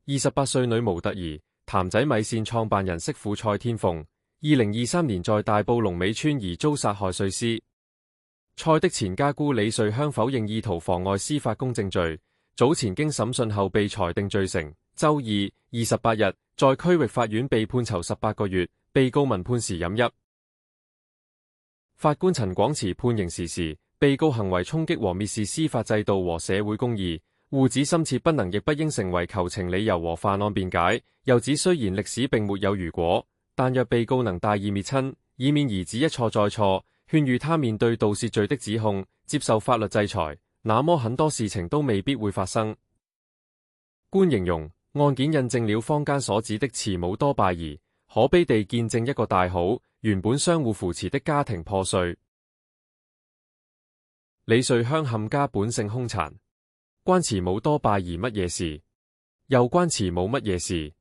28歲女模特兒譚仔米線創辦人媳婦蔡天鳳，2023年在大埔龍尾村疑遭殺害碎屍。蔡的前家姑李瑞香否認意圖妨礙司法公正罪，早前經審訊後被裁定罪成。周二28日在區域法院被判囚18個月，被告聞判時飲泣。法官陳廣慈判刑時，被告行為衝擊和蔑視司法制度和社會公義，護指深切不能亦不應成為求情理由和犯案辯解。又指雖然歷史並沒有如果，但若被告能大義滅親，以免兒子一錯再錯，勸喻他面對盜竊罪的指控，接受法律制裁，那麼很多事情都未必會發生。官形容案件印證了坊間所指的慈母多敗兒，可悲地見證一個大好，原本相互扶持的家庭破碎。李瑞香冚家本性兇殘，關慈母多敗兒乜嘢事？又關慈母乜嘢事？